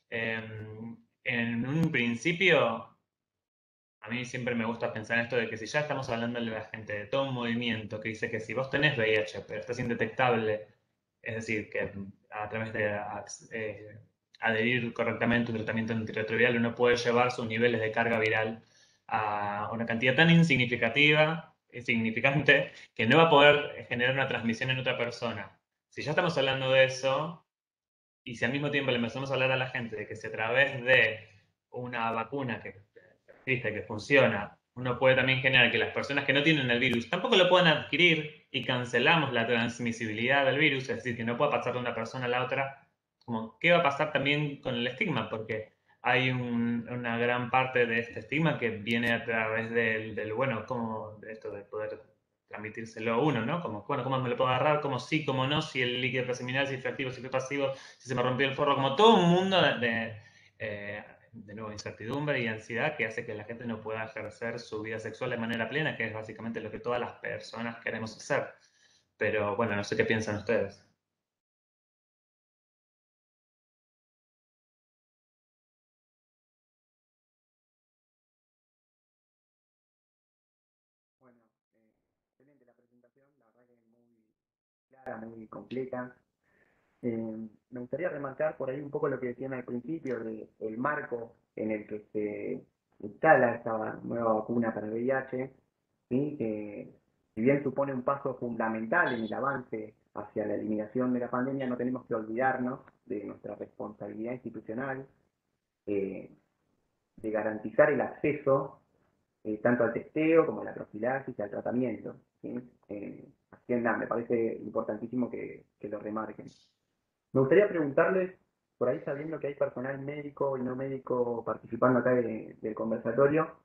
En un principio, a mí siempre me gusta pensar en esto de que si ya estamos hablando de la gente, de todo un movimiento que dice que si vos tenés VIH, pero estás indetectable, es decir, que a través de adherir correctamente a un tratamiento antirretroviral uno puede llevar sus niveles de carga viral a una cantidad tan insignificativa, insignificante, que no va a poder generar una transmisión en otra persona. Si ya estamos hablando de eso, y si al mismo tiempo le empezamos a hablar a la gente de que si a través de una vacuna que existe, que funciona, uno puede también generar que las personas que no tienen el virus tampoco lo puedan adquirir y cancelamos la transmisibilidad del virus, es decir, que no pueda pasar de una persona a la otra, como, ¿qué va a pasar también con el estigma? Porque hay una gran parte de este estigma que viene a través bueno, como de esto de poder transmitírselo a uno, ¿no? Como, bueno, ¿cómo me lo puedo agarrar? ¿Cómo sí, cómo no? Si el líquido preseminal, si fue activo, si fue pasivo, si se me rompió el forro, como todo un mundo de nuevo, incertidumbre y ansiedad que hace que la gente no pueda ejercer su vida sexual de manera plena, que es básicamente lo que todas las personas queremos hacer. Pero bueno, no sé qué piensan ustedes. Bueno, excelente la presentación, la verdad que es muy clara, muy completa. Me gustaría remarcar por ahí un poco lo que decían al principio del marco en el que se instala esta nueva vacuna para el VIH, ¿sí? Que si bien supone un paso fundamental en el avance hacia la eliminación de la pandemia, no tenemos que olvidarnos de nuestra responsabilidad institucional, eh, de garantizar el acceso tanto al testeo como a la profilaxis y al tratamiento. ¿Sí? Así que nada, me parece importantísimo que lo remarquen. Me gustaría preguntarles, por ahí sabiendo que hay personal médico y no médico participando acá del conversatorio,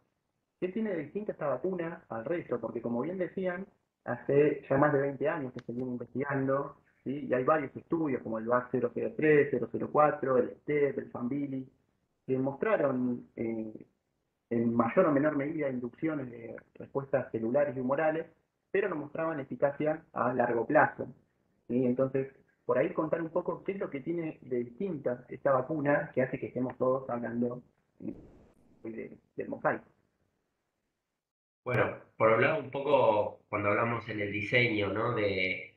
¿qué tiene de distinta esta vacuna al resto? Porque como bien decían, hace ya más de 20 años que se viene investigando, ¿sí? Y hay varios estudios como el VAC-003, 004, el STEP, el FANBILI, que mostraron en mayor o menor medida inducciones de respuestas celulares y humorales, pero no mostraban eficacia a largo plazo. ¿Sí? Entonces, por ahí contar un poco qué es lo que tiene de distinta esta vacuna que hace que estemos todos hablando del mosaico. Bueno, por un lado, un poco cuando hablamos en el diseño, ¿no? De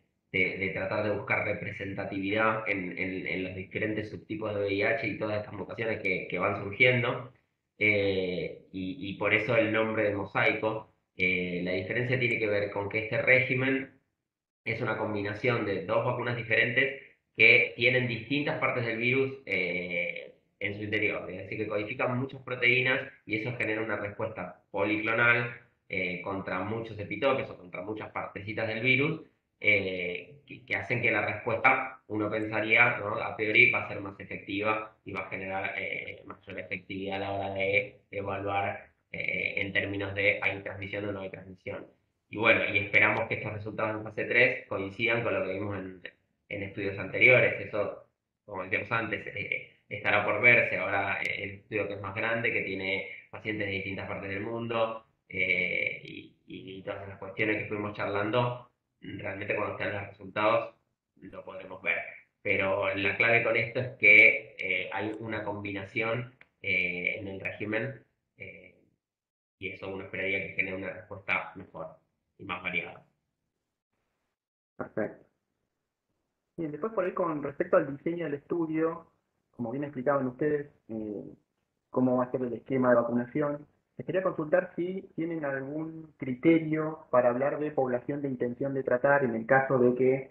tratar de buscar representatividad en los diferentes subtipos de VIH y todas estas mutaciones que van surgiendo, y por eso el nombre de mosaico. La diferencia tiene que ver con que este régimen es una combinación de dos vacunas diferentes que tienen distintas partes del virus en su interior. Es decir, que codifican muchas proteínas y eso genera una respuesta policlonal contra muchos epitopes o contra muchas partecitas del virus que hacen que la respuesta, uno pensaría, ¿no? A priori, va a ser más efectiva y va a generar mayor efectividad a la hora de evaluar en términos de hay transmisión o no hay transmisión. Y bueno, y esperamos que estos resultados en fase 3 coincidan con lo que vimos en estudios anteriores. Eso, como decíamos antes, estará por verse. Ahora el estudio que es más grande, que tiene pacientes de distintas partes del mundo y todas esas cuestiones que fuimos charlando, realmente cuando estén los resultados lo podremos ver. Pero la clave con esto es que hay una combinación en el régimen, y eso uno esperaría que genere una respuesta mejor y más variada. Perfecto. Bien, después por ahí con respecto al diseño del estudio, como bien explicaban ustedes, cómo va a ser el esquema de vacunación, les quería consultar si tienen algún criterio para hablar de población de intención de tratar en el caso de que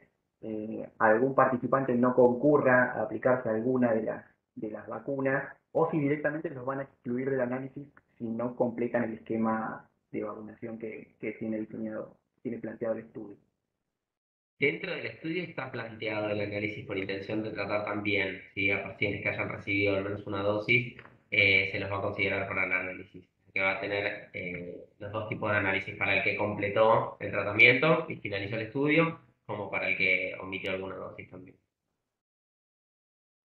algún participante no concurra a aplicarse alguna de las vacunas, o si directamente los van a excluir del análisis si no completan el esquema de vacunación que tiene diseñado, tiene planteado el estudio. Dentro del estudio está planteado el análisis por intención de tratar también, si a pacientes que hayan recibido al menos una dosis, se los va a considerar para el análisis. Que va a tener los dos tipos de análisis, para el que completó el tratamiento y finalizó el estudio, como para el que omitió alguna dosis también.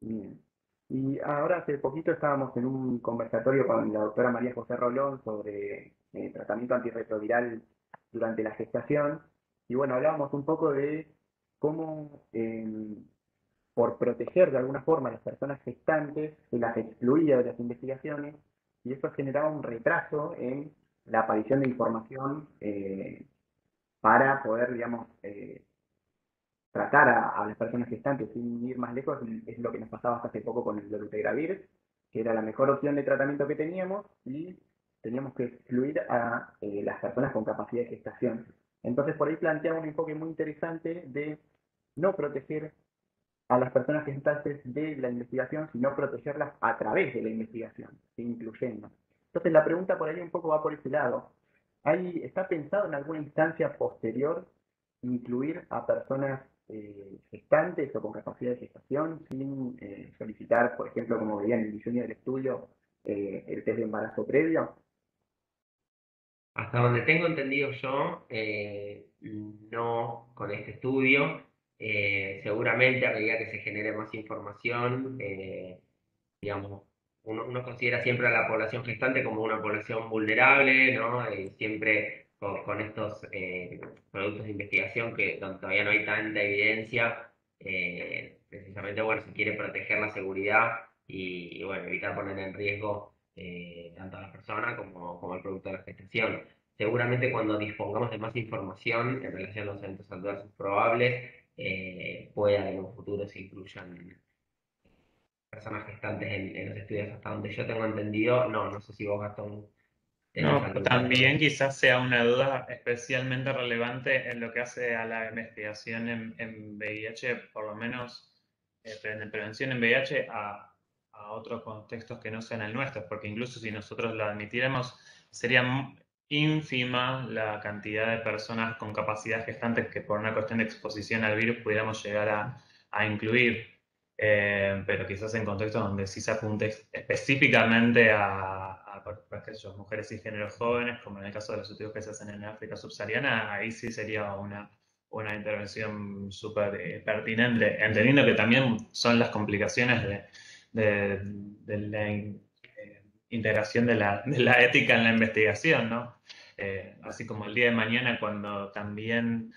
Bien. Y ahora hace poquito estábamos en un conversatorio con la doctora María José Rolón sobre tratamiento antirretroviral durante la gestación. Y bueno, hablábamos un poco de cómo por proteger de alguna forma a las personas gestantes se las excluía de las investigaciones y eso generaba un retraso en la aparición de información para poder, digamos, tratar a las personas gestantes sin ir más lejos, es lo que nos pasaba hasta hace poco con el dolutegravir, que era la mejor opción de tratamiento que teníamos y teníamos que excluir a las personas con capacidad de gestación. Entonces por ahí planteaba un enfoque muy interesante de no proteger a las personas gestantes de la investigación, sino protegerlas a través de la investigación, incluyendo. Entonces la pregunta por ahí un poco va por ese lado. ¿Está pensado en alguna instancia posterior incluir a personas gestantes o con capacidad de gestación sin solicitar, por ejemplo, como veía en el diseño del estudio, el test de embarazo previo? Hasta donde tengo entendido yo, no con este estudio. Seguramente a medida que se genere más información, digamos, uno considera siempre a la población gestante como una población vulnerable, ¿no? Siempre con estos productos de investigación que donde todavía no hay tanta evidencia, precisamente, bueno, se quiere proteger la seguridad y, bueno, evitar poner en riesgo tanto a la persona como al producto de la gestación. Seguramente cuando dispongamos de más información en relación a los eventos adversos probables, pueda en un futuro se incluyan personas gestantes en los estudios. Hasta donde yo tengo entendido, no sé si vos, Gastón, tenés No, algún dato también de... quizás sea una duda especialmente relevante en lo que hace a la investigación en VIH, por lo menos en prevención en VIH, a otros contextos que no sean el nuestro, porque incluso si nosotros lo admitiéramos, sería ínfima la cantidad de personas con capacidad gestantes que por una cuestión de exposición al virus pudiéramos llegar a incluir. Pero quizás en contextos donde sí se apunte específicamente por ejemplo, mujeres y géneros jóvenes, como en el caso de los estudios que se hacen en África subsahariana, ahí sí sería una intervención súper pertinente, entendiendo que también son las complicaciones de la integración de la ética en la investigación, ¿no? Así como el día de mañana cuando también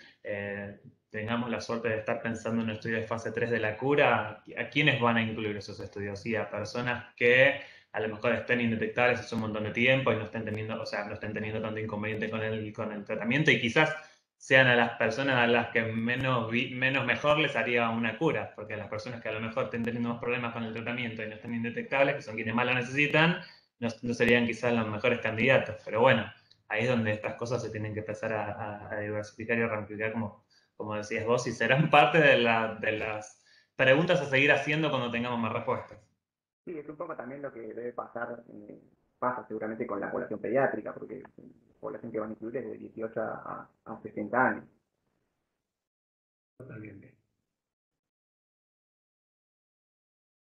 tengamos la suerte de estar pensando en un estudio de fase 3 de la cura, ¿a quiénes van a incluir esos estudios? Sí, a personas que a lo mejor estén indetectables hace un montón de tiempo y no estén teniendo, o sea, no estén teniendo tanto inconveniente con el tratamiento y quizás sean a las personas a las que menos mejor les haría una cura, porque a las personas que a lo mejor estén teniendo más problemas con el tratamiento y no estén indetectables, que son quienes más lo necesitan, no serían quizás los mejores candidatos. Pero bueno, ahí es donde estas cosas se tienen que empezar a diversificar y a ramificar como decías vos, y serán parte de las preguntas a seguir haciendo cuando tengamos más respuestas. Sí, es un poco también lo que debe pasar, pasa seguramente con la población pediátrica, porque la población que van a incluir es de 18 a 60 años. Totalmente.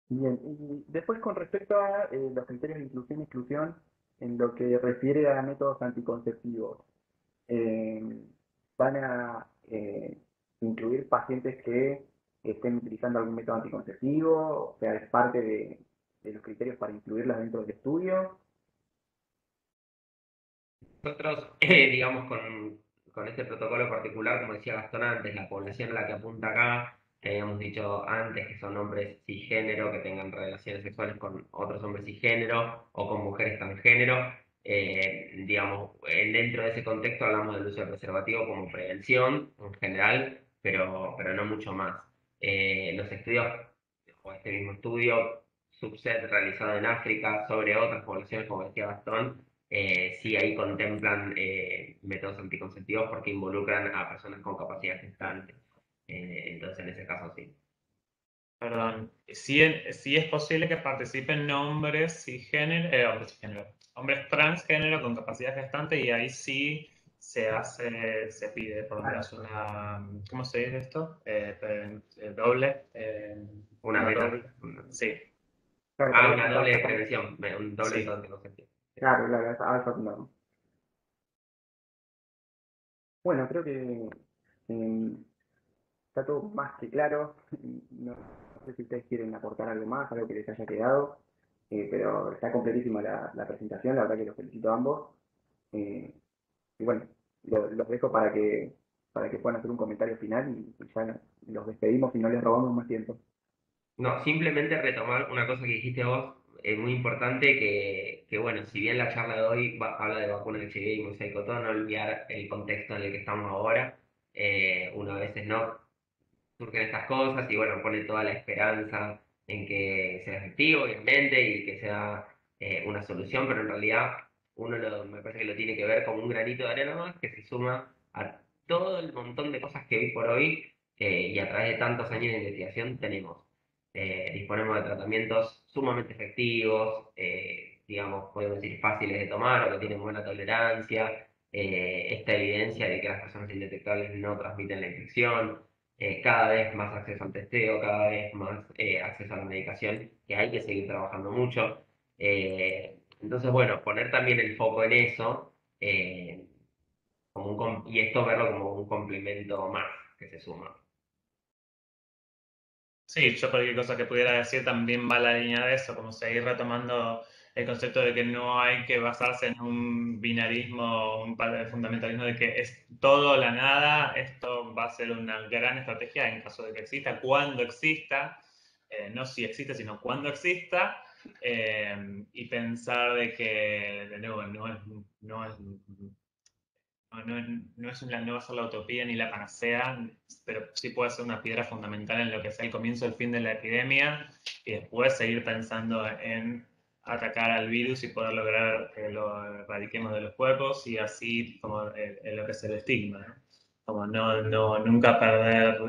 Bien, y después con respecto a los criterios de inclusión y exclusión, en lo que refiere a métodos anticonceptivos, eh, van a incluir pacientes que estén utilizando algún método anticonceptivo, o sea, es parte de los criterios para incluirlas dentro del estudio. Nosotros, digamos, con este protocolo particular, como decía Gastón antes, la población a la que apunta acá que habíamos dicho antes, que son hombres cisgénero, que tengan relaciones sexuales con otros hombres cisgénero o con mujeres transgénero. Digamos, dentro de ese contexto hablamos del uso del preservativo como prevención en general, pero no mucho más. Los estudios, o este mismo estudio, subset realizado en África sobre otras poblaciones, como decía Gastón, sí ahí contemplan métodos anticonceptivos porque involucran a personas con capacidad gestante. Entonces, en ese caso sí. Perdón, sí es posible que participen hombres cisgénero, hombres transgénero con capacidad gestante y ahí sí se pide por lo menos una, ¿cómo se dice esto? Doble, Una no beta. doble, sí, Claro, para eso Una está, doble prevención, un doble método sí. anticonceptivo. claro, claro, es alfa no. Bueno, creo que está todo más que claro. No sé si ustedes quieren aportar algo más, algo que les haya quedado, pero está completísima la presentación, la verdad que los felicito a ambos. Eh, y bueno, los dejo para que puedan hacer un comentario final y ya los despedimos y no les robamos más tiempo. No, simplemente retomar una cosa que dijiste vos, muy importante, que bueno, si bien la charla de hoy habla de vacunas de HIV y mosaico todo, no olvidar el contexto en el que estamos ahora. Uno a veces no surgen estas cosas y bueno, pone toda la esperanza en que sea efectivo, obviamente, y que sea una solución, pero en realidad me parece que lo tiene que ver como un granito de arena más que se suma a todo el montón de cosas que hoy por hoy y a través de tantos años de investigación tenemos. Disponemos de tratamientos sumamente efectivos, digamos, podemos decir fáciles de tomar o que tienen buena tolerancia, esta evidencia de que las personas indetectables no transmiten la infección, cada vez más acceso al testeo, cada vez más acceso a la medicación, que hay que seguir trabajando mucho. Entonces, bueno, poner también el foco en eso y esto verlo como un complemento más que se suma. Sí, yo cualquier cosa que pudiera decir también va a la línea de eso, como seguir retomando el concepto de que no hay que basarse en un binarismo, un fundamentalismo de que es todo o la nada, esto va a ser una gran estrategia en caso de que exista, cuando exista, no si existe, sino cuando exista, y pensar de que, de nuevo, no va a ser la utopía ni la panacea, pero sí puede ser una piedra fundamental en lo que sea el comienzo y el fin de la epidemia y después seguir pensando en atacar al virus y poder lograr que lo erradiquemos de los cuerpos y así como en lo que es el estigma, ¿no? Como nunca perder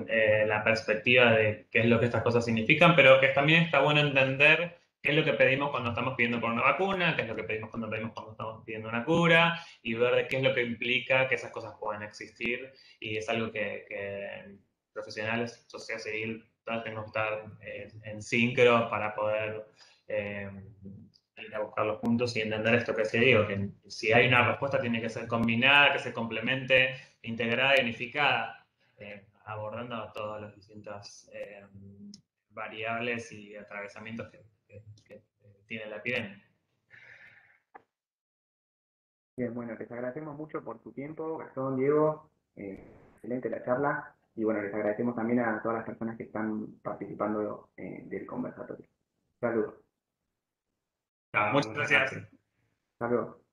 la perspectiva de qué es lo que estas cosas significan, pero que también está bueno entender qué es lo que pedimos cuando estamos pidiendo por una vacuna, qué es lo que pedimos cuando estamos pidiendo una cura, y ver de qué es lo que implica que esas cosas puedan existir. Y es algo que profesionales, sociedad civil, todas tenemos que estar en sincro para poder eh, ir a buscarlos juntos y entender esto que se digo, que si hay una respuesta tiene que ser combinada, que se complemente, integrada y unificada, abordando todas las distintas variables y atravesamientos que tiene la epidemia. Bien, bueno, les agradecemos mucho por su tiempo, Gastón, Diego, excelente la charla, y bueno, les agradecemos también a todas las personas que están participando del conversatorio. Saludos. Chao, Muchas muchas gracias. gracias. Hasta luego.